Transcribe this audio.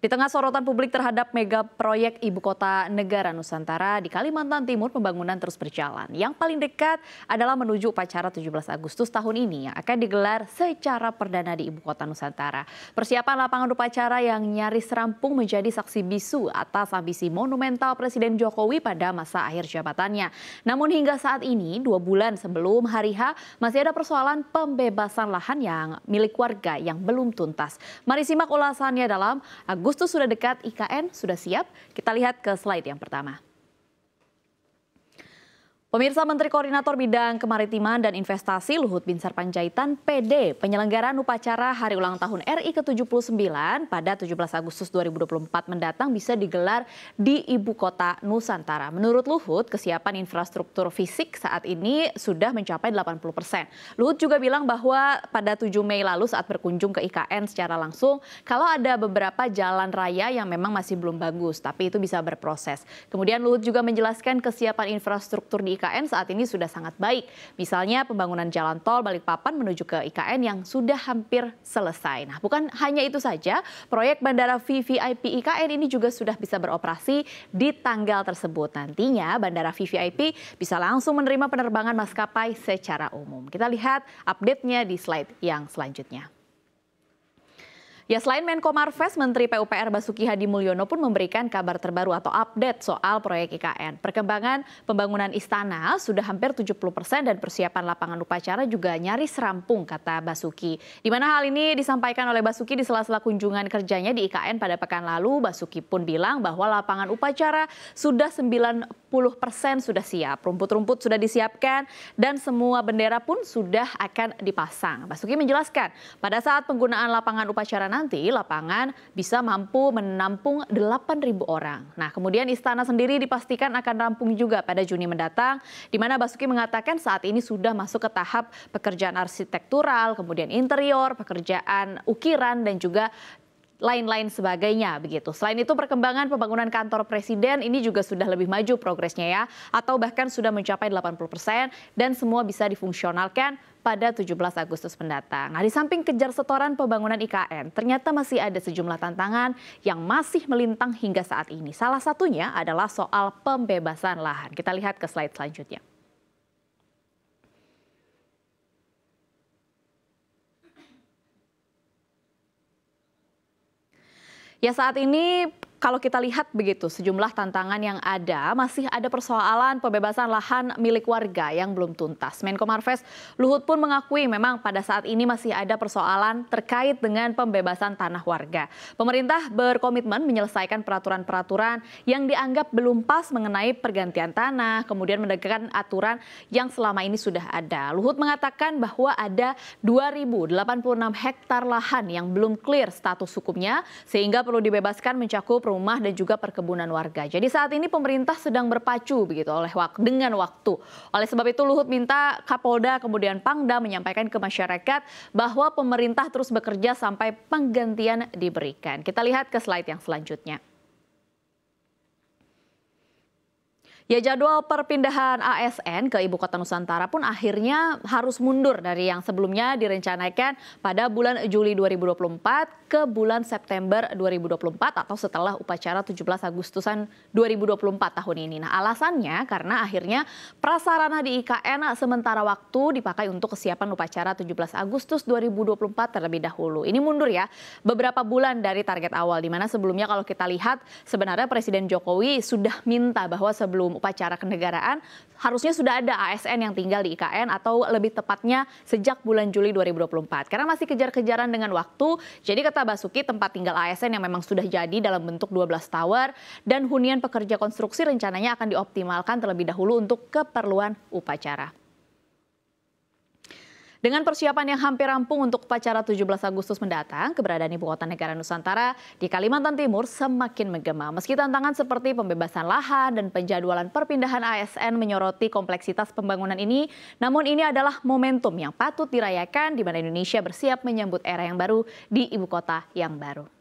Di tengah sorotan publik terhadap mega proyek Ibu Kota Negara Nusantara di Kalimantan Timur, pembangunan terus berjalan. Yang paling dekat adalah menuju upacara 17 Agustus tahun ini yang akan digelar secara perdana di Ibu Kota Nusantara. Persiapan lapangan upacara yang nyaris rampung menjadi saksi bisu atas ambisi monumental Presiden Jokowi pada masa akhir jabatannya. Namun hingga saat ini, 2 bulan sebelum hari H, masih ada persoalan pembebasan lahan yang milik warga yang belum tuntas. Mari simak ulasannya dalam Agustus sudah dekat, IKN sudah siap. Kita lihat ke slide yang pertama. Pemirsa, Menteri Koordinator Bidang Kemaritiman dan Investasi Luhut Binsar Panjaitan PD penyelenggaraan upacara Hari Ulang Tahun RI ke-79 pada 17 Agustus 2024 mendatang bisa digelar di Ibu Kota Nusantara. Menurut Luhut, kesiapan infrastruktur fisik saat ini sudah mencapai 80%. Luhut juga bilang bahwa pada 7 Mei lalu saat berkunjung ke IKN secara langsung, kalau ada beberapa jalan raya yang memang masih belum bagus, tapi itu bisa berproses. Kemudian Luhut juga menjelaskan kesiapan infrastruktur di IKN saat ini sudah sangat baik. Misalnya pembangunan jalan tol Balikpapan menuju ke IKN yang sudah hampir selesai. Nah, bukan hanya itu saja, proyek Bandara VVIP IKN ini juga sudah bisa beroperasi di tanggal tersebut. Nantinya Bandara VVIP bisa langsung menerima penerbangan maskapai secara umum. Kita lihat update-nya di slide yang selanjutnya. Ya, selain Menko Marves, Menteri PUPR Basuki Hadi Mulyono pun memberikan kabar terbaru atau update soal proyek IKN. Perkembangan pembangunan istana sudah hampir 70% dan persiapan lapangan upacara juga nyaris rampung, kata Basuki. Di mana hal ini disampaikan oleh Basuki di sela-sela kunjungan kerjanya di IKN pada pekan lalu. Basuki pun bilang bahwa lapangan upacara sudah 90% sudah siap. Rumput-rumput sudah disiapkan dan semua bendera pun sudah akan dipasang. Basuki menjelaskan, pada saat penggunaan lapangan upacara nanti lapangan bisa mampu menampung 8.000 orang. Nah, kemudian istana sendiri dipastikan akan rampung juga pada Juni mendatang, di mana Basuki mengatakan saat ini sudah masuk ke tahap pekerjaan arsitektural, kemudian interior, pekerjaan ukiran dan juga lain-lain sebagainya begitu. Selain itu, perkembangan pembangunan kantor presiden ini juga sudah lebih maju progresnya ya, atau bahkan sudah mencapai 80% dan semua bisa difungsionalkan pada 17 Agustus mendatang. Nah, di samping kejar setoran pembangunan IKN, ternyata masih ada sejumlah tantangan yang masih melintang hingga saat ini. Salah satunya adalah soal pembebasan lahan. Kita lihat ke slide selanjutnya. Ya, saat ini kalau kita lihat begitu, sejumlah tantangan yang ada, masih ada persoalan pembebasan lahan milik warga yang belum tuntas. Menko Marves Luhut pun mengakui memang pada saat ini masih ada persoalan terkait dengan pembebasan tanah warga. Pemerintah berkomitmen menyelesaikan peraturan-peraturan yang dianggap belum pas mengenai pergantian tanah, kemudian menegakkan aturan yang selama ini sudah ada. Luhut mengatakan bahwa ada 2.086 hektar lahan yang belum clear status hukumnya, sehingga perlu dibebaskan mencakup rumah dan juga perkebunan warga. Jadi saat ini pemerintah sedang berpacu begitu dengan waktu. Oleh sebab itu Luhut minta Kapolda kemudian Pangdam menyampaikan ke masyarakat bahwa pemerintah terus bekerja sampai penggantian diberikan. Kita lihat ke slide yang selanjutnya. Ya, jadwal perpindahan ASN ke Ibu Kota Nusantara pun akhirnya harus mundur dari yang sebelumnya direncanakan pada bulan Juli 2024 ke bulan September 2024 atau setelah upacara 17 Agustusan 2024 tahun ini. Nah, alasannya karena akhirnya prasarana di IKN sementara waktu dipakai untuk kesiapan upacara 17 Agustus 2024 terlebih dahulu. Ini mundur ya, beberapa bulan dari target awal, di mana sebelumnya kalau kita lihat sebenarnya Presiden Jokowi sudah minta bahwa sebelum upacara kenegaraan harusnya sudah ada ASN yang tinggal di IKN atau lebih tepatnya sejak bulan Juli 2024. Karena masih kejar-kejaran dengan waktu, jadi kata Basuki tempat tinggal ASN yang memang sudah jadi dalam bentuk 12 tower dan hunian pekerja konstruksi rencananya akan dioptimalkan terlebih dahulu untuk keperluan upacara. Dengan persiapan yang hampir rampung untuk upacara 17 Agustus mendatang, keberadaan Ibu Kota Negara Nusantara di Kalimantan Timur semakin menggema. Meski tantangan seperti pembebasan lahan dan penjadwalan perpindahan ASN menyoroti kompleksitas pembangunan ini, namun ini adalah momentum yang patut dirayakan di mana Indonesia bersiap menyambut era yang baru di Ibu Kota yang baru.